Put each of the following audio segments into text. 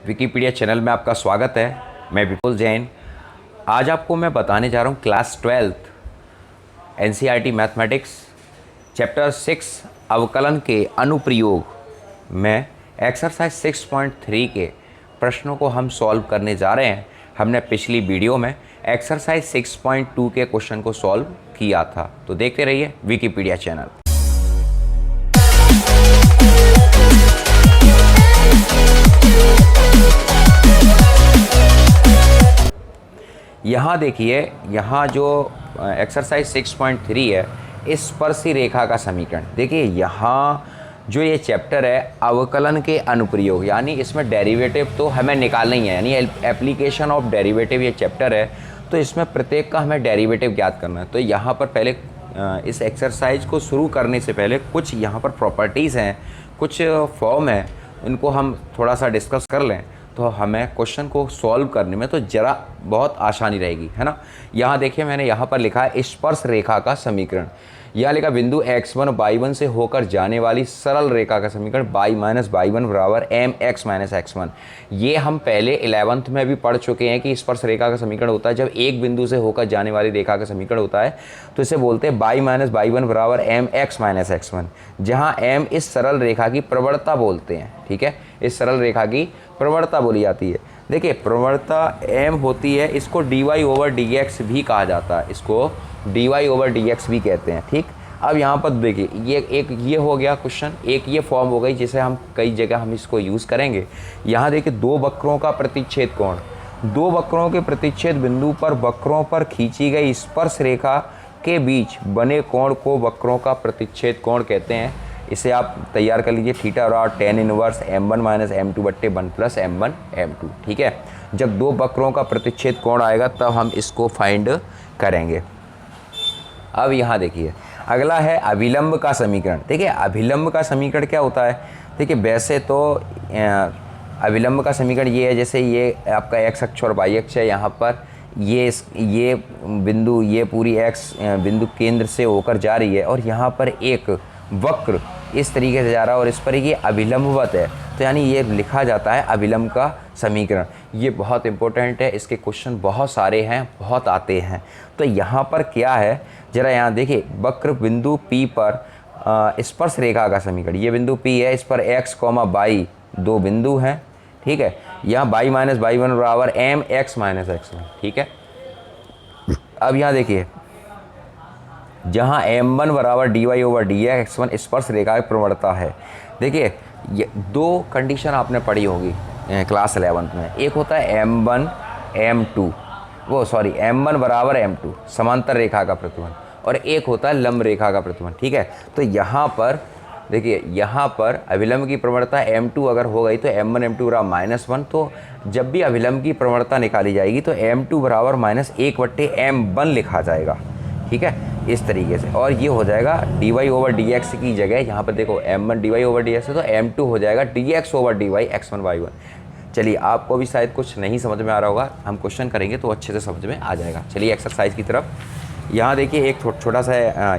Wikipedia channel में आपका स्वागत है। मैं विपुल जैन। आज आपको मैं बताने जा रहा हूँ class 12th NCERT mathematics chapter 6 अवकलन के अनुप्रयोग में एक्सरसाइज 6.3 के प्रश्नों को हम सॉल्व करने जा रहे हैं। हमने पिछली वीडियो में एक्सरसाइज 6.2 के क्वेश्चन को सॉल्व किया था, तो देखते रहिए विकिपीडिया चैनल। यहाँ देखिए, यहाँ जो एक्सरसाइज 6.3 है स्पर्शी रेखा का समीकरण। देखिए यहाँ जो ये चैप्टर है अवकलन के अनुप्रयोग, यानी इसमें डेरिवेटिव तो हमें निकालना ही है, यानी एप्लीकेशन ऑफ डेरिवेटिव ये चैप्टर है। तो इसमें प्रत्येक का हमें डेरिवेटिव ज्ञात करना है। तो यहाँ पर पहले इस एक्सरसाइज को शुरू करने से पहले कुछ यहाँ पर प्रॉपर्टीज़ हैं, कुछ फॉर्म है, उनको हम थोड़ा सा डिस्कस कर लें तो हमें क्वेश्चन को सॉल्व करने में तो ज़रा बहुत आसानी रहेगी, है ना। यहाँ देखिए, मैंने यहाँ पर लिखा है स्पर्श रेखा का समीकरण। यह लिखा बिंदु x1 y1 से होकर जाने वाली सरल रेखा का समीकरण y माइनस y1 बराबर mx माइनस x1। ये हम पहले 11th में भी पढ़ चुके हैं कि स्पर्श रेखा का समीकरण होता है जब एक बिंदु से होकर जाने वाली रेखा का समीकरण होता है तो इसे बोलते हैं y माइनस y1 बराबर mx माइनस x1, जहाँ m इस सरल रेखा की प्रवणता बोलते हैं। ठीक है, इस सरल रेखा की प्रवणता बोली जाती है। देखिए प्रवणता m होती है, इसको dy ओवर dx भी कहा जाता है, इसको dy ओवर dx भी कहते हैं। ठीक, अब यहाँ पर देखिए ये हो गया क्वेश्चन, एक ये फॉर्म हो गई जिसे हम कई जगह हम इसको यूज़ करेंगे। यहाँ देखिए दो वक्रों का प्रतिच्छेद कोण, दो वक्रों के प्रतिच्छेद बिंदु पर वक्रों पर खींची गई स्पर्श रेखा के बीच बने कोण को वक्रों का प्रतिच्छेद कोण कहते हैं। इसे आप तैयार कर लीजिए, थीटा और tan inverse m1 minus m2 बट्टे 1 प्लस m1 m2। ठीक है, जब दो वक्रों का प्रतिच्छेद कोण आएगा तब हम इसको फाइंड करेंगे। अब यहाँ देखिए अगला है अभिलंब का समीकरण। देखिए अभिलंब का समीकरण क्या होता है। देखिए वैसे तो अभिलंब का समीकरण ये है, जैसे ये आपका x अक्ष और y अक्ष है, यहाँ पर ये बिंदु, ये पूरी x बिंदु केंद्र से होकर जा रही है और यहाँ पर एक वक्र इस तरीके से जा रहा है और इस पर ये अभिलंबवत है, तो यानी ये लिखा जाता है अभिलंब का समीकरण। ये बहुत इंपॉर्टेंट है, इसके क्वेश्चन बहुत सारे हैं, बहुत आते हैं। तो यहाँ पर क्या है जरा यहाँ देखिए, वक्र बिंदु P पर स्पर्श रेखा का समीकरण। ये बिंदु P है, इस पर x, y दो बिंदु हैं। ठीक है, यहाँ y माइनस y1 बराबर mx माइनस x1। ठीक है, अब यहाँ देखिए जहाँ m1 बराबर dy ओवर dx x1 स्पर्श रेखा की प्रवणता है। देखिए ये दो कंडीशन आपने पढ़ी होगी क्लास 11th में, एक होता है m1 m1 बराबर m2 समांतर रेखा का प्रतिबंध, और एक होता है लंब रेखा का प्रतिबंध। ठीक है, तो यहाँ पर देखिए, यहाँ पर अभिलंब की प्रवणता m2 अगर हो गई तो m1 m2 बराबर -1, तो जब भी अभिलंब की प्रवणता निकाली जाएगी तो m2 बराबर -1 बट्टे m1 लिखा जाएगा। ठीक है, इस तरीके से, और ये हो जाएगा dy ओवर dx की जगह यहाँ पर देखो m1 dy ओवर dx है तो m2 हो जाएगा dx over dy x1 y1। चलिए आपको भी शायद कुछ नहीं समझ में आ रहा होगा, हम क्वेश्चन करेंगे तो अच्छे से समझ में आ जाएगा। चलिए एक्सरसाइज की तरफ। यहाँ देखिए एक छोटा सा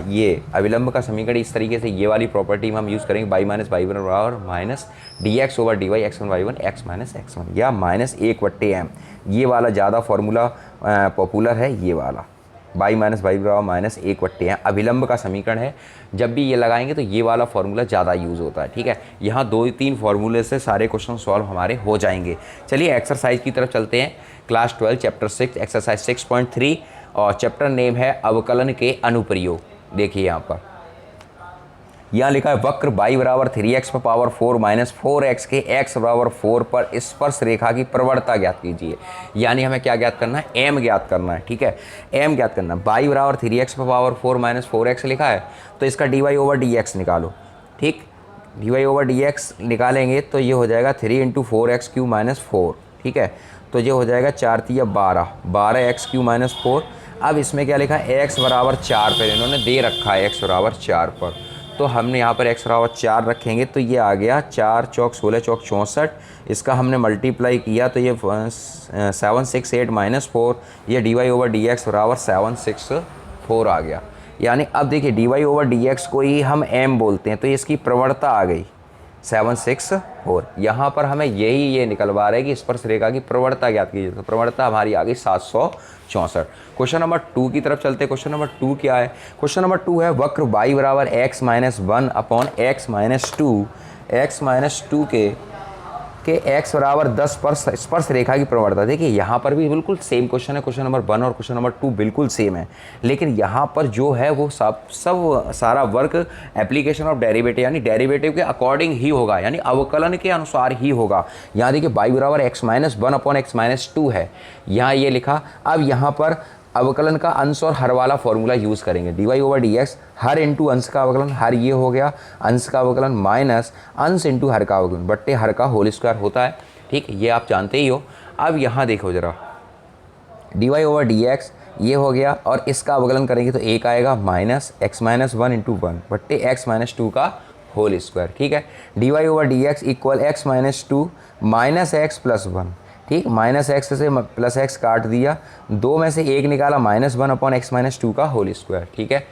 ये अभिलंब का समीकरण, इस तरीके से ये वाली प्रॉपर्टी में हम यूज़ करेंगे y माइनस y1 बराबर minus dx over dy x1 y1 x minus x1 या -1 बट्टे m। ये वाला ज़्यादा फार्मूला पॉपुलर है, ये वाला y माइनस y बराबर -1 बट्टे m अभिलंब का समीकरण है। जब भी ये लगाएंगे तो ये वाला फार्मूला ज़्यादा यूज़ होता है। ठीक है, यहाँ 2-3 फार्मूले से सारे क्वेश्चन सॉल्व हमारे हो जाएंगे। चलिए एक्सरसाइज की तरफ चलते हैं। क्लास 12 चैप्टर 6 एक्सरसाइज 6.3 और चैप्टर नेम है अवकलन के अनुप्रयोग। देखिए यहाँ लिखा है वक्र y बराबर 3x पर पावर 4 माइनस 4x के x बराबर 4 पर स्पर्श रेखा की प्रवणता ज्ञात कीजिए। यानी हमें क्या ज्ञात करना है, m ज्ञात करना है। ठीक है, m ज्ञात करना है। y बराबर 3x पर पावर 4 माइनस 4x लिखा है तो इसका dy ओवर dx निकालो। ठीक, dy ओवर dx निकालेंगे तो ये हो जाएगा 3 इंटू 4x क्यू माइनस 4। ठीक है, तो ये हो जाएगा 4 3 12x क्यू माइनस 4। अब इसमें क्या लिखा है, x बराबर 4 पर इन्होंने दे रखा है, x बराबर 4 पर, तो हमने यहाँ पर x बराबर 4 रखेंगे तो ये आ गया 4 चौक 16 चौक 64। इसका हमने मल्टीप्लाई किया तो ये 768 माइनस 4, ये dy ओवर dx बराबर 764 आ गया। यानी अब देखिए dy ओवर dx को ही हम m बोलते हैं, तो इसकी प्रवणता आ गई। 764। यहाँ पर हमें ये निकलवा रहे हैं कि स्पर्श रेखा की प्रवणता ज्ञात कीजिए। तो प्रवणता हमारी आ गई 764। क्वेश्चन नंबर 2 की तरफ चलते हैं। क्वेश्चन नंबर 2 क्या है? क्वेश्चन नंबर 2 है वक्र y बराबर x minus 1 upon x minus 2 के x बराबर 10 पर स्पर्श रेखा की प्रवणता। देखिए यहाँ पर भी बिल्कुल सेम क्वेश्चन है। क्वेश्चन नंबर 1 और क्वेश्चन नंबर 2 बिल्कुल सेम है, लेकिन यहाँ पर जो है वो सब सारा वर्क एप्लीकेशन ऑफ डेरिवेटिव यानी डेरिवेटिव के अकॉर्डिंग ही होगा, यानी अवकलन के अनुसार ही होगा। यहाँ देखिए y बराबर x minus 1 upon x minus 2 है, यहाँ ये लिखा। अब यहाँ पर अवकलन का अंश और हर वाला फॉर्मूला यूज़ करेंगे। D Y over D X, हर इंटू अंश का अवकलन, हर ये हो गया अंश का अवकलन माइनस अंश इंटू हर का अवकलन बट्टे हर का होल स्क्वायर होता है। ठीक, ये आप जानते ही हो। अब यहाँ देखो ज़रा, D Y over D X ये हो गया और इसका अवकलन करेंगे तो एक आएगा माइनस एक्स माइनस 1 इंटू 1 बट्टे एक्स माइनस 2 का होल स्क्वायर। ठीक है, D Y over D X equal X minus 2 minus X plus 1। ठीक, माइनस एक्स से प्लस एक्स काट दिया, 2 में से 1 निकाला, माइनस 1 अपॉन एक्स माइनस 2 का होल स्क्वायर। ठीक है,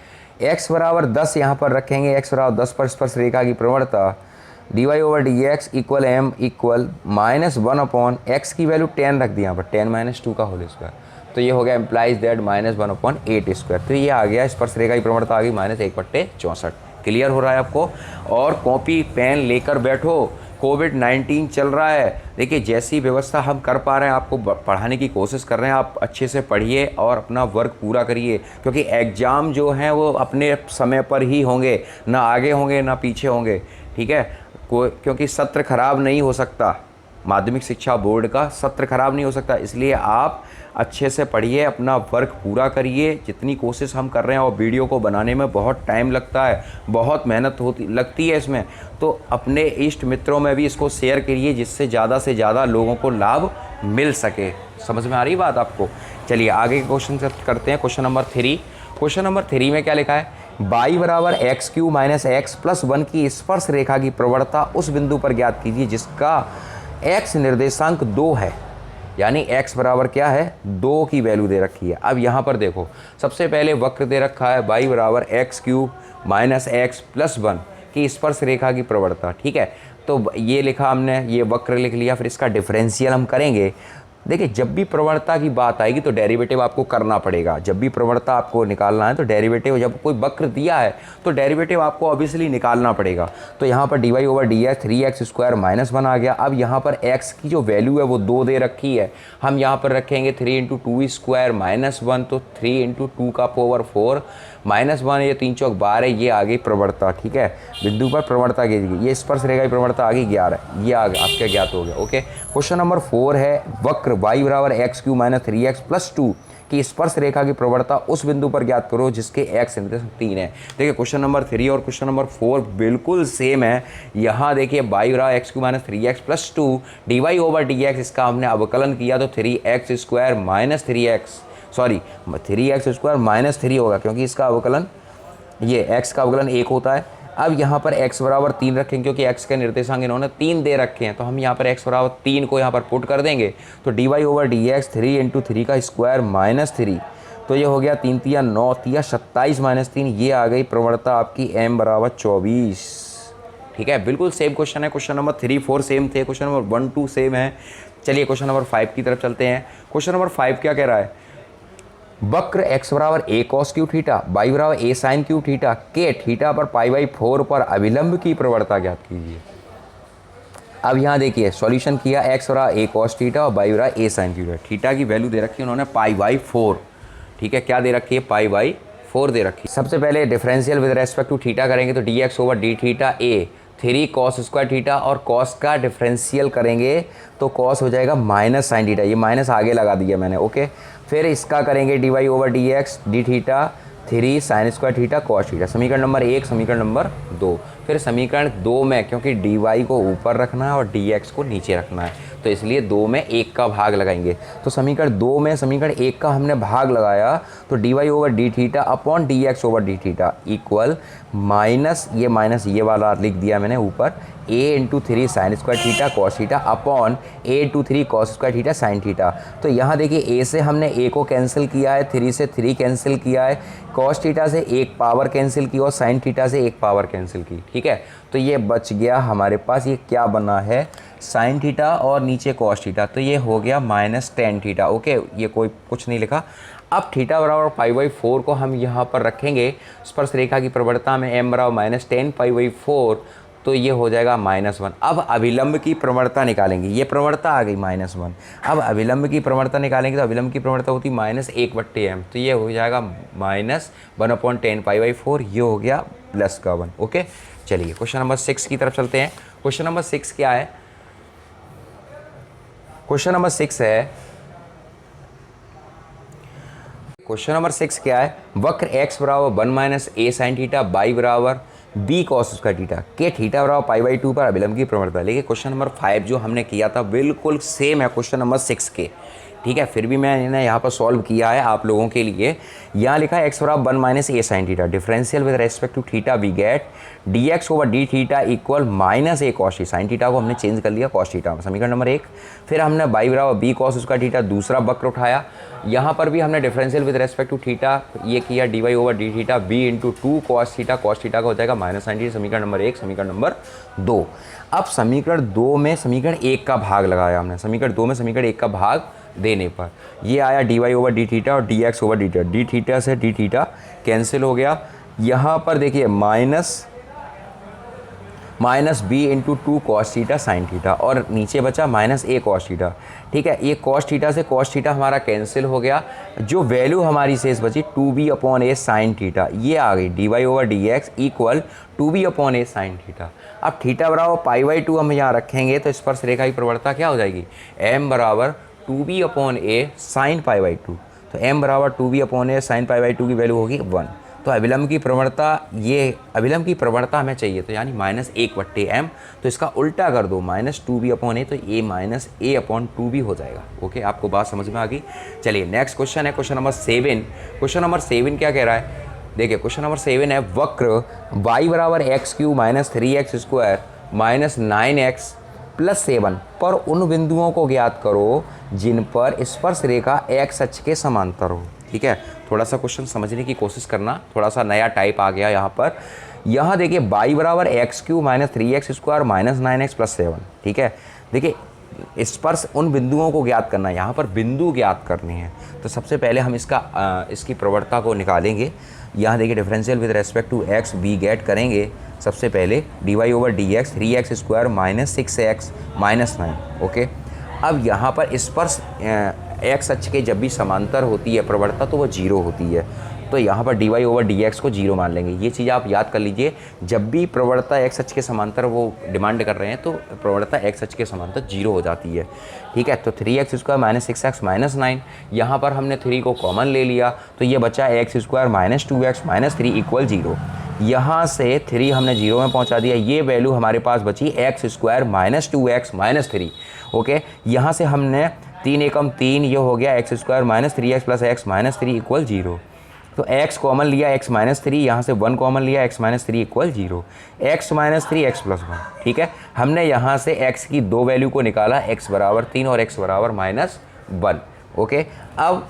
एक्स बराबर 10 यहाँ पर रखेंगे, एक्स बराबर 10 पर स्पर्श रेखा की प्रवणता D Y over D X equal M equal minus 1 upon X की वैल्यू 10 रख दी यहाँ पर, 10 माइनस 2 का होल स्क्वायर। तो ये हो गया implies that minus 1 upon 8 square. तो ये आ गया स्पर्श रेखा की प्रवणता आ गई -1/64। क्लियर हो रहा है आपको? और कॉपी पेन लेकर बैठो, कोविड-19 चल रहा है। देखिए जैसी व्यवस्था हम कर पा रहे हैं, आपको पढ़ाने की कोशिश कर रहे हैं, आप अच्छे से पढ़िए और अपना वर्क पूरा करिए, क्योंकि एग्ज़ाम जो हैं वो अपने समय पर ही होंगे, ना आगे होंगे ना पीछे होंगे। ठीक है, क्योंकि सत्र खराब नहीं हो सकता, माध्यमिक शिक्षा बोर्ड का सत्र खराब नहीं हो सकता। इसलिए आप अच्छे से पढ़िए, अपना वर्क पूरा करिए जितनी कोशिश हम कर रहे हैं। और वीडियो को बनाने में बहुत टाइम लगता है, बहुत मेहनत लगती है इसमें, तो अपने इष्ट मित्रों में भी इसको शेयर करिए जिससे ज़्यादा से ज़्यादा लोगों को लाभ मिल सके। समझ में आ रही बात आपको? चलिए आगे के क्वेश्चन करते हैं। Question number 3। क्वेश्चन नंबर 3 में क्या लिखा है? y बराबर X cube minus X plus 1 की स्पर्श रेखा की प्रवणता उस बिंदु पर ज्ञात कीजिए जिसका x निर्देशांक 2 है, यानी x बराबर क्या है? 2 की वैल्यू दे रखी है। अब यहाँ पर देखो, सबसे पहले वक्र दे रखा है y बराबर x cube minus X plus 1 की स्पर्श रेखा की प्रवणता। ठीक है, तो ये लिखा हमने, ये वक्र लिख लिया। फिर इसका डिफरेंशियल हम करेंगे। देखिए जब भी प्रवणता की बात आएगी तो डेरिवेटिव आपको करना पड़ेगा। जब भी प्रवणता आपको निकालना है तो डेरिवेटिव, जब कोई वक्र दिया है तो डेरिवेटिव आपको ऑब्वियसली निकालना पड़ेगा। तो यहाँ पर D Y over D X 3x square minus 1 आ गया। अब यहाँ पर x की जो वैल्यू है वो 2 दे रखी है, हम यहाँ पर रखेंगे 3 इंटू 2 स्क्वायर माइनस 1, तो 3 इंटू 2 का पावर 4 माइनस 1, ये 3 चौक 12, ये आ गई प्रवणता। ठीक है, बिंदु पर प्रवणता कीजिए, ये स्पर्श रेखा की प्रवणता आ गई 11, ये आ गया आपका ज्ञात हो गया। ओके, क्वेश्चन नंबर 4 है वक्र y बराबर एक्स क्यू माइनस 3x प्लस 2 की स्पर्श रेखा की प्रवणता उस बिंदु पर ज्ञात करो जिसके x निर्देशांक 3 है। देखिए क्वेश्चन नंबर 3 और क्वेश्चन नंबर 4 बिल्कुल सेम है। यहाँ देखिए y बराबर एक्स क्यू माइनस 3x प्लस 2 D Y over D X, इसका हमने अवकलन किया तो 3x square minus 3x square minus 3 होगा, क्योंकि इसका अवकलन, ये x का अवकलन 1 होता है। अब यहाँ पर x बराबर 3 रखेंगे, क्योंकि x के निर्देशांक इन्होंने 3 दे रखे हैं, तो हम यहाँ पर x बराबर 3 को यहाँ पर पुट कर देंगे। तो D Y over D X 3 into 3 का स्क्वायर माइनस 3, तो ये हो गया 3 तिया 9 तिया 27 माइनस 3, ये आ गई प्रवणता आपकी m बराबर 24। ठीक है, बिल्कुल सेम क्वेश्चन है। क्वेश्चन नंबर 3, 4 सेम थे, क्वेश्चन नंबर 1, 2 सेम है। चलिए क्वेश्चन नंबर 5 की तरफ चलते हैं। क्वेश्चन नंबर 5 क्या कह रहा है? वक्र x बराबर a cos Q theta, y बराबर a sin क्यू थीटा के थीटा पर π/4 पर अभिलंब की प्रवणता ज्ञात कीजिए। अब यहाँ देखिए सॉल्यूशन किया, x बराबर a cos थीटा और y बराबर a sin थीटा। थीटा की वैल्यू दे रखी है उन्होंने π/4। ठीक है, क्या दे रखी है? π/4 दे रखी है। सबसे पहले differential with respect to theta करेंगे तो dx over D theta a 3 cos square theta, और cos का डिफरेंशियल करेंगे तो cos हो जाएगा माइनस साइन थीटा, ये माइनस आगे लगा दिया मैंने। ओके, फिर इसका करेंगे D Y over D X D theta 3 sine square theta cos theta. समीकरण नंबर 1, समीकरण नंबर 2। फिर समीकरण 2 में, क्योंकि डी वाई को ऊपर रखना है और डी एक्स को नीचे रखना है, तो इसलिए 2 में 1 का भाग लगाएंगे। तो समीकरण 2 में समीकरण 1 का हमने भाग लगाया तो D Y over D theta upon D X over D theta equal minus ये वाला लिख दिया मैंने ऊपर, a into 3 sine square theta cos theta upon a into 3 cos square theta sine theta. तो यहाँ देखिए a से हमने a को कैंसिल किया है, 3 से 3 कैंसिल किया है, कॉस थीटा से एक पावर कैंसिल की और साइन थीटा से एक पावर कैंसिल की। ठीक है, तो ये बच गया हमारे पास, ये क्या बना है साइन थीटा और नीचे कॉस थीटा, तो ये हो गया माइनस टेन थीटा। ओके, ये कोई कुछ नहीं लिखा। अब थीटा बराबर π/4 को हम यहाँ पर रखेंगे स्पर्श रेखा की प्रवणता में m बराबर माइनस टेन π/4, तो ये हो जाएगा -1। अब अभिलंब की प्रवणता निकालेंगे, ये प्रवणता आ गई -1। अब अभिलंब की प्रवणता निकालेंगे तो अभिलंब की प्रवणता होती -1/m, तो ये हो जाएगा -1/10 π/4, ये हो गया प्लस का 1। ओके, चलिए क्वेश्चन नंबर 6 की तरफ चलते हैं। क्वेश्चन नंबर 6 क्या है? क्वेश्चन नंबर 6 है, क्वेश्चन नंबर 6 क्या है? वक्र x बराबर 1 - a sin थीटा y बराबर b cos स्क्वायर थीटा के थीटा बराबर π/2 पर अभिलंब की प्रवणता। लेकिन क्वेश्चन नंबर 5 जो हमने किया था बिल्कुल सेम है क्वेश्चन नंबर 6 के। ठीक है, फिर भी मैंने यहाँ पर सॉल्व किया है आप लोगों के लिए। यहाँ लिखा है x बराबर 1 - a sin theta, differential with respect to theta we get dx over D theta equal -a cos theta. Sine theta को हमने चेंज कर लिया cos थीटा में, समीकरण नंबर 1। फिर हमने y बराबर b cos स्क्वायर थीटा दूसरा वक्र उठाया, यहाँ पर भी हमने differential with respect to theta ये किया dy over D theta b into 2 cos theta का हो जाएगा माइनस साइन थीटा, समीकरण नंबर 1। समीकरण नंबर 2, अब समीकरण 2 में समीकरण 1 का भाग लगाया हमने, समीकरण 2 में समीकरण 1 का भाग देने पर ये आया dy ओवर डी थीटा और dx over D theta, D theta से डी थीटा कैंसिल हो गया। यहाँ पर देखिए minus b into 2 cos theta sine theta और नीचे बचा -a कॉस थीटा। ठीक है, ये कॉस थीटा से कॉस थीटा हमारा कैंसिल हो गया, जो वैल्यू हमारी शेष बची 2b/a साइन थीटा, ये आ गई dy over dx equal 2b/a sine theta. अब थीटा बराबर π/2 हम यहाँ रखेंगे तो स्पर्श रेखा की प्रवणता क्या हो जाएगी? m बराबर 2b/a साइन π/2, तो m बराबर 2b/a साइन π/2 की वैल्यू होगी 1। तो अभिलंब की प्रवणता, ये अभिलंब की प्रवणता हमें चाहिए तो यानी -1/m, तो इसका उल्टा कर दो -2b/a, तो ये -a/2b हो जाएगा। ओके, आपको बात समझ में आ गई। चलिए नेक्स्ट क्वेश्चन है क्वेश्चन नंबर 7। क्वेश्चन नंबर 7 क्या कह रहा है? देखिए क्वेश्चन नंबर 7 है, वक्र y बराबर x³ - 3x स्क्वायर -9x + 7 पर उन बिंदुओं को ज्ञात करो जिन पर स्पर्श रेखा x अक्ष के समांतर हो। ठीक है, थोड़ा सा क्वेश्चन समझने की कोशिश करना, थोड़ा सा नया टाइप आ गया यहाँ पर। यहाँ देखिए y बराबर x³ - 3x स्क्वायर -9x + 7। ठीक है, देखिए स्पर्श उन बिंदुओं को ज्ञात करना है, यहाँ पर बिंदु ज्ञात करने हैं। तो सबसे पहले हम इसकी प्रवणता को निकालेंगे। यहाँ देखिए differential with respect to x we get करेंगे सबसे पहले dy over dx 3x square -6x -9। Okay, अब यहाँ पर स्पर्श x अक्ष के जब भी समांतर होती है प्रवणता तो वो 0 होती है, तो यहाँ पर dy ओवर dx को 0 मान लेंगे। ये चीज़ आप याद कर लीजिए, जब भी प्रवणता x अक्ष के समांतर वो डिमांड कर रहे हैं तो प्रवणता x अक्ष के समांतर 0 हो जाती है। ठीक है, तो 3x स्क्वायर -6x -9, यहाँ पर हमने 3 को कॉमन ले लिया तो ये बचा x स्क्वायर -2x -3 इक्वल 0। यहाँ से 3 हमने 0 में पहुँचा दिया, ये वैल्यू हमारे पास बची x स्क्वायर -2x -3। ओके, यहाँ से हमने 3 एकम 3, ये हो गया x square -3x + x -3 equal 0। तो x कॉमन लिया x -3, यहाँ से 1 कॉमन लिया x -3 इक्वल 0, x -3 x + 1। ठीक है, हमने यहाँ से x की दो वैल्यू को निकाला, x बराबर 3 और x बराबर -1। ओके, अब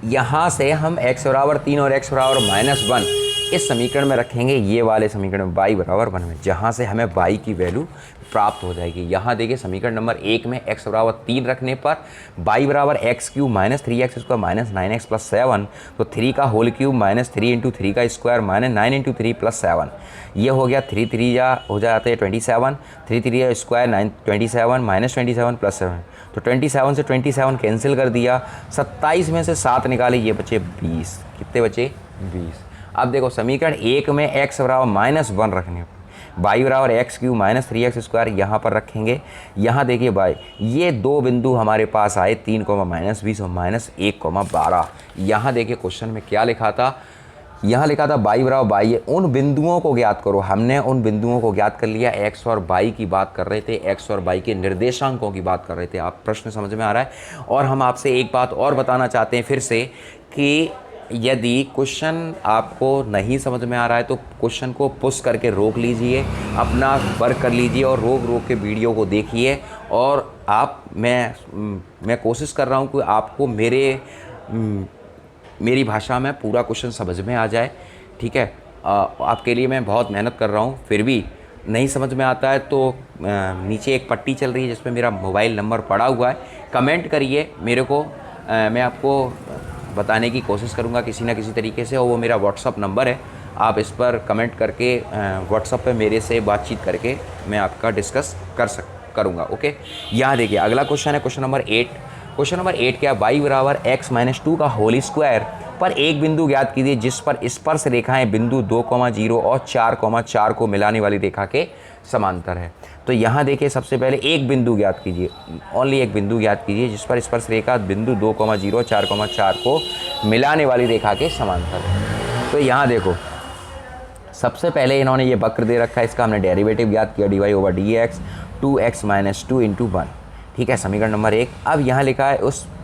यहाँ से हम x बराबर 3 और x बराबर -1 इस समीकरण में रखेंगे, ये वाले समीकरण में y बराबर 1 में, जहाँ से हमें y की वैल्यू प्राप्त हो जाएगी। यहाँ देखिए समीकरण नंबर 1 में x बराबर 3 रखने पर y बराबर x³ - 3x स्क्वायर -9x + 7, तो 3 का होल क्यूब -3 × 3 का स्क्वायर -9 × 3 + 7, ये हो गया 3 3 हो जाते हैं 27, 3 3 स्क्वायर 27 -27 + 7, तो 27 से 27 कैंसिल कर दिया, 27 में से 7 निकाले, ये बचे 20। कितने बचे? 20। अब देखो समीकरण 1 में x बराबर -1 रखने पर y बराबर x³ - 3x स्क्वायर यहाँ पर रखेंगे। यहाँ देखिए y, ये दो बिंदु हमारे पास आए 3, -20 और -1, 12। यहाँ देखिए क्वेश्चन में क्या लिखा था, यहाँ लिखा था y बराबर y, उन बिंदुओं को ज्ञात करो। हमने उन बिंदुओं को ज्ञात कर लिया, x और y की बात कर रहे थे, x और y के निर्देशांकों की बात कर रहे थे। आप प्रश्न समझ में आ रहा है। और हम आपसे एक बात और बताना चाहते हैं फिर से कि यदि क्वेश्चन आपको नहीं समझ में आ रहा है तो क्वेश्चन को पुश करके रोक लीजिए, अपना वर्क कर लीजिए और रोक रोक के वीडियो को देखिए। और मैं कोशिश कर रहा हूँ कि आपको मेरी भाषा में पूरा क्वेश्चन समझ में आ जाए, ठीक है। आपके लिए मैं बहुत मेहनत कर रहा हूँ, फिर भी नहीं समझ में आता है तो नीचे एक पट्टी चल रही है जिसमें मेरा मोबाइल नंबर पड़ा हुआ है, कमेंट करिए मेरे को, मैं आपको बताने की कोशिश करूँगा किसी ना किसी तरीके से। और वो मेरा व्हाट्सअप नंबर है, आप इस पर कमेंट करके व्हाट्सअप पे मेरे से बातचीत करके मैं आपका डिस्कस करूँगा। ओके, यहाँ देखिए अगला क्वेश्चन है क्वेश्चन नंबर 8। क्वेश्चन नंबर 8 क्या, y बराबर x-2 का होल स्क्वायर पर एक बिंदु ज्ञात कीजिए जिस पर स्पर्श रेखाएं बिंदु 2,0 और 4,4 को मिलाने वाली रेखा के समांतर है। तो यहाँ देखिए सबसे पहले एक बिंदु ज्ञात कीजिए, ओनली एक बिंदु ज्ञात कीजिए जिस पर स्पर्श रेखा बिंदु 2,0 4,4 को मिलाने वाली रेखा के समांतर है। तो यहाँ देखो सबसे पहले इन्होंने ये वक्र दे रखा है, इसका हमने डेरिवेटिव ज्ञात किया dy/dx 2x-2 × 1, ठीक है, समीकरण नंबर 1। अब यहाँ लिखा है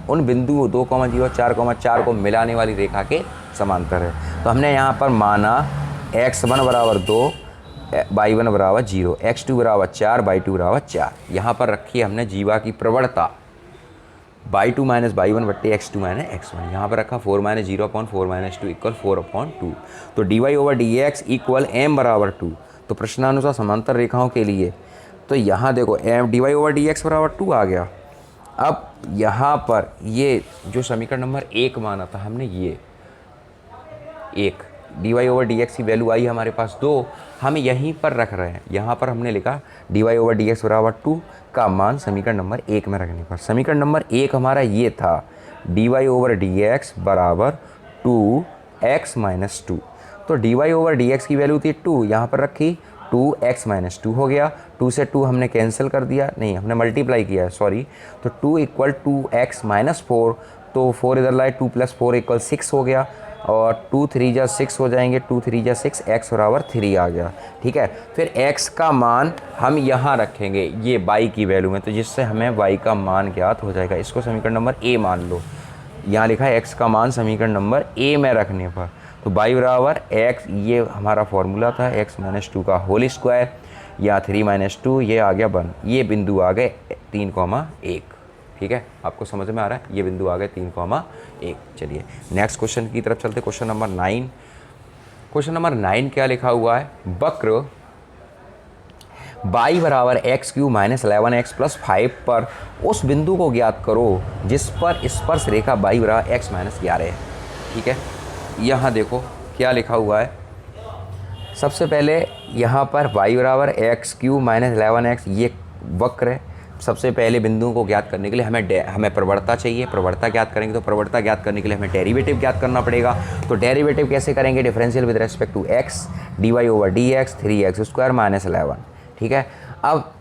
उन बिंदुओं 2,0 4,4 को मिलाने वाली रेखा के समांतर है। तो हमने यहाँ पर माना x1 बराबर 2, y1 बराबर 0, x2 बराबर 4, y2 बराबर 4। यहाँ पर रखी है हमने जीवा की प्रवणता y2 - y1 बट्टे x2 - x1। यहाँ पर रखा 4 - 0/4 - 2 = 4/2। तो dy/dx = m बराबर 2। तो प्रश्नानुसार समांतर रेखाओं के लिए तो यहाँ देखो dy/dx बराबर 2 आ गया। अब यहाँ पर ये जो समीकरण नंबर 1 माना था हमने, ये 1 dy/dx की वैल्यू आई हमारे पास 2, हम यहीं पर रख रहे हैं। यहाँ पर हमने लिखा dy/dx बराबर 2 का मान समीकरण नंबर 1 में रखने पर। समीकरण नंबर 1 हमारा ये था dy/dx बराबर 2x - 2। तो dy/dx की वैल्यू थी 2, यहाँ पर रखी 2x - 2 हो गया। 2 से 2 हमने कैंसिल कर दिया, नहीं हमने मल्टीप्लाई किया है, सॉरी। तो 2 = 2x - 4, तो 4 इधर लाए, 2 + 4 = 6 हो गया। और 2 3 जा 6 हो जाएंगे, 2 3 जा 6, x बराबर 3 आ गया, ठीक है। फिर x का मान हम यहाँ रखेंगे ये y की वैल्यू में, तो जिससे हमें y का मान ज्ञात हो जाएगा। इसको समीकरण नंबर a मान लो, यहाँ लिखा है x का मान समीकरण नंबर a में रखने पर। तो y बराबर x, ये हमारा फॉर्मूला था x-2 का होल स्क्वायर, या 3 - 2, ये आ गया 1। ये बिंदु आ गए 3,1, ठीक है। आपको समझ में आ रहा है, ये बिंदु आ गए 3,1। चलिए नेक्स्ट क्वेश्चन की तरफ चलते, क्वेश्चन नंबर 9। क्वेश्चन नंबर 9 क्या लिखा हुआ है, वक्र y बराबर x³ - 11x + 5 पर उस बिंदु को ज्ञात करो जिस पर स्पर्श रेखा y बराबर x - 11 है, ठीक है। यहाँ देखो क्या लिखा हुआ है, सबसे पहले यहाँ पर y बराबर x³ - 11x ये वक्र है। सबसे पहले बिंदुओं को ज्ञात करने के लिए हमें प्रवणता चाहिए, प्रवणता ज्ञात करेंगे। तो प्रवणता ज्ञात करने के लिए हमें डेरिवेटिव ज्ञात करना पड़ेगा। तो डेरिवेटिव कैसे करेंगे, differential with respect to x, dy/dx 3x² - 11, ठीक है। अब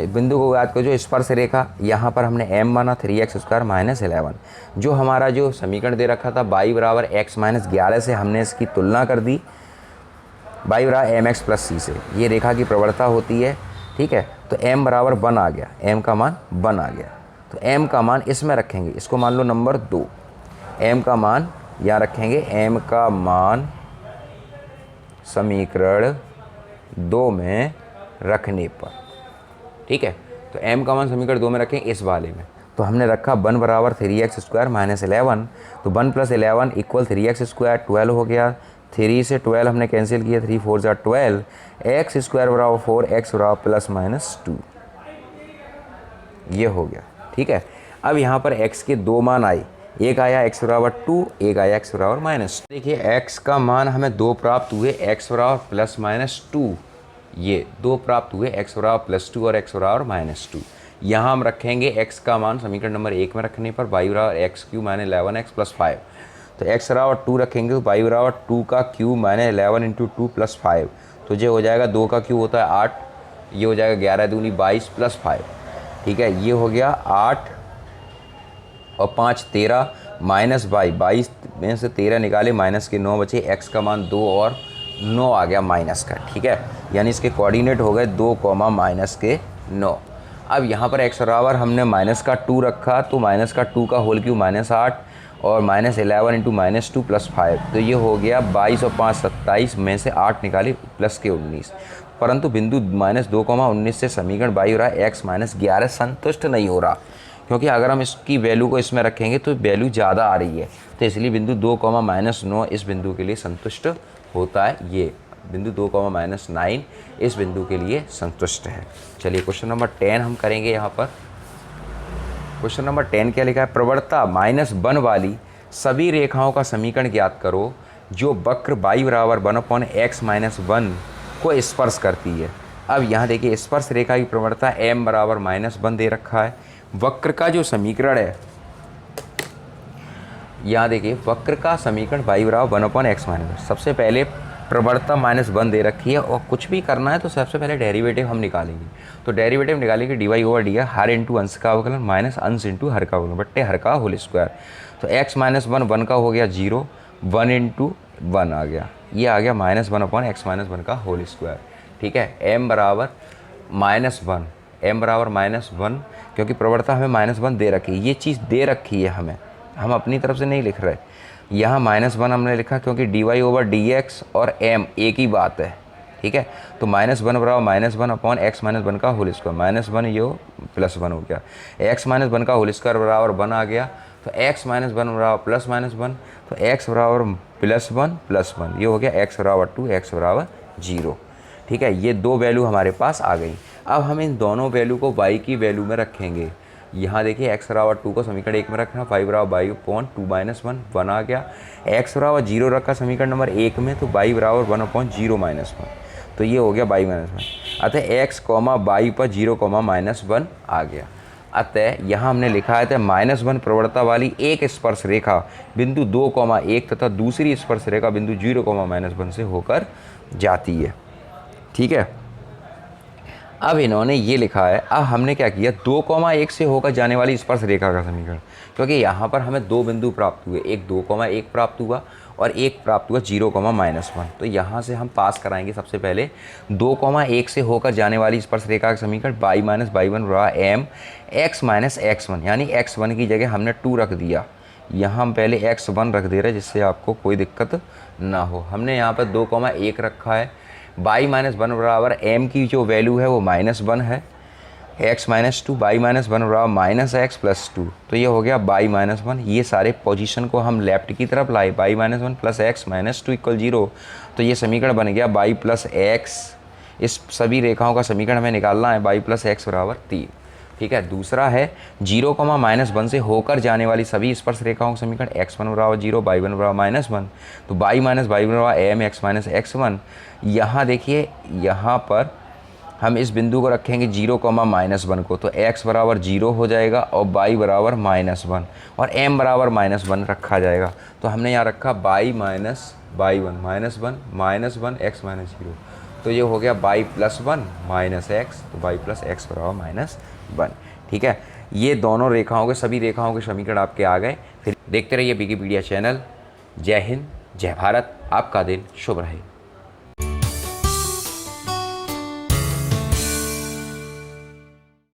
बिंदु को ज्ञात करो जो स्पर्श रेखा, यहाँ पर हमने m माना 3x² - 11। जो हमारा जो समीकरण दे रखा था y बराबर x - 11 से हमने इसकी तुलना कर दी y बराबर mx + c से, ये रेखा की प्रवणता होती है, ठीक है। तो m बराबर 1 आ गया, m का मान 1 आ गया। तो m का मान इसमें रखेंगे, इसको मान लो नंबर 2, m का मान यहाँ रखेंगे, m का मान समीकरण 2 में रखने पर, ठीक है। तो m का मान समीकरण 2 में रखें इस वाले में। तो हमने रखा 1 बराबर 3x² - 11, तो 1 + 11 = 3x², 12 हो गया। 3 से 12 हमने कैंसिल किया, 3 4 जा 12, x² बराबर 4, x बराबर +-2, ये हो गया, ठीक है। अब यहाँ पर x के 2 मान आए, एक आया x बराबर 2, एक आया x बराबर -2। देखिए x का मान हमें 2 प्राप्त हुए, x बराबर +-2, ये 2 प्राप्त हुए, x बराबर +2 और x बराबर -2। यहाँ हम रखेंगे x का मान समीकरण नंबर 1 में रखने पर y बराबर x³ - 11x + 5। तो x बराबर 2 रखेंगे, तो y बराबर 2 का क्यूब माने 11 × 2 + 5, तो ये हो जाएगा 2 का क्यूब होता है 8, ये हो जाएगा 11 दूनी 22 + 5, ठीक है। ये हो गया 8 और 5 13 -22 में से 13 निकाले, माइनस के 9 बचे, x का मान 2 और 9 आ गया माइनस का, ठीक है। यानी इसके कोऑर्डिनेट हो गए 2, -9। अब यहाँ पर x बराबर हमने -2 रखा, तो -2 का होल क्यूब -8 और -11 इंटू -2 + 5, तो ये हो गया 22 और 5 27 में से 8 निकाली प्लस के 19, परंतु बिंदु -2,19 से समीकरण 22 हो रहा है x -11 संतुष्ट नहीं हो रहा, क्योंकि अगर हम इसकी वैल्यू को इसमें रखेंगे तो वैल्यू ज़्यादा आ रही है, तो इसलिए बिंदु 2,-9 इस बिंदु के लिए संतुष्ट होता है। ये बिंदु 2,-9 इस बिंदु के लिए संतुष्ट है। चलिए क्वेश्चन नंबर 10 हम करेंगे यहाँ पर। क्वेश्चन नंबर 10 क्या लिखा है, प्रवणता -1 वाली सभी रेखाओं का समीकरण ज्ञात करो जो वक्र y बराबर 1/x - 1 को स्पर्श करती है। अब यहाँ देखिए स्पर्श रेखा की प्रवणता m बराबर -1 दे रखा है। वक्र का जो समीकरण है, यहाँ देखिए वक्र का समीकरण y बराबर 1/x - 1, सबसे पहले प्रवणता -1 दे रखी है और कुछ भी करना है तो सबसे पहले डेरिवेटिव हम निकालेंगे। तो डेरिवेटिव निकालेंगे dy/dx हर इंटू अंश का अवकलन माइनस अंश इंटू हर का अवकलन बट्टे हर का होल स्क्वायर। तो x - 1 1 का हो गया 0, 1 इंटू 1 आ गया, ये आ गया -1/x - 1 का होल स्क्वायर। ठीक है, m बराबर -1, m बराबर -1, क्योंकि प्रवणता हमें -1 दे रखी है, ये चीज़ दे रखी है हमें, हम अपनी तरफ से नहीं लिख रहे। यहाँ -1 हमने लिखा क्योंकि dy/dx और m एक ही बात है। ठीक है, तो -1 बराबर -1/x - 1 का होल स्क्वायर, -1 यो +1 हो गया, x - 1 का होल स्क्वायर बराबर 1 आ गया, तो x - 1 बराबर +-1, तो x बराबर +1 ये हो गया, x बराबर 2, x बराबर 0। ठीक है, ये दो वैल्यू हमारे पास आ गई। अब हम इन दोनों वैल्यू को y की वैल्यू में रखेंगे। यहाँ देखिए x बराबर 2 को समीकरण 1 में रखना, y बराबर 2/2 - 1 आ गया, x बराबर 0 रखा समीकरण नंबर 1 में, तो y बराबर 1/0 - 1, तो ये हो गया y - 1। अतः x, y पर 0, -1 आ गया। अतः यहाँ हमने लिखा है -1 प्रवणता वाली एक स्पर्श रेखा बिंदु 2,1 तथा दूसरी स्पर्श रेखा बिंदु 0, -1 से होकर जाती है। ठीक है, अब इन्होंने ये लिखा है, अब हमने क्या किया, 2,1 से होकर जाने वाली स्पर्श रेखा का समीकरण, क्योंकि यहाँ पर हमें दो बिंदु प्राप्त हुए, एक 2,1 प्राप्त हुआ और एक प्राप्त हुआ 0, -1। तो यहाँ से हम पास कराएंगे सबसे पहले 2,1 से होकर जाने वाली स्पर्श रेखा का समीकरण y - y1 बराबर m x - x1, यानी x1 की जगह हमने 2 रख दिया, यहाँ हम पहले x1 रख दे रहे हैं जिससे आपको कोई दिक्कत ना हो। हमने यहाँ पर 2,1 रखा है, y - 1 बराबर m की जो वैल्यू है वो -1 है, x - 2, y - 1 बराबर -x + 2, तो ये हो गया y - 1। ये सारे पोजीशन को हम लेफ्ट की तरफ लाए, y - 1 + x - 2 = 0, तो ये समीकरण बन गया y + x। इस सभी रेखाओं का समीकरण हमें निकालना है, y + x बराबर 3। ठीक है, दूसरा है 0, -1 से होकर जाने वाली सभी स्पर्श रेखाओं का समीकरण x1 बराबर 0, y1 बराबर -1, तो y - y बराबर m x - x1। यहाँ देखिए, यहाँ पर हम इस बिंदु को रखेंगे 0, -1 को, तो x बराबर 0 हो जाएगा और y बराबर -1 और m बराबर -1 रखा जाएगा। तो हमने यहाँ रखा y - y1 -1 x - 0, तो ये हो गया y + 1 - x, तो y + x बराबर -1। ठीक है, ये दोनों रेखाओं के, सभी रेखाओं के समीकरण आपके आ गए। फिर देखते रहिए विकिपीडिया चैनल। जय हिंद, जय भारत, आपका दिन शुभ रहे।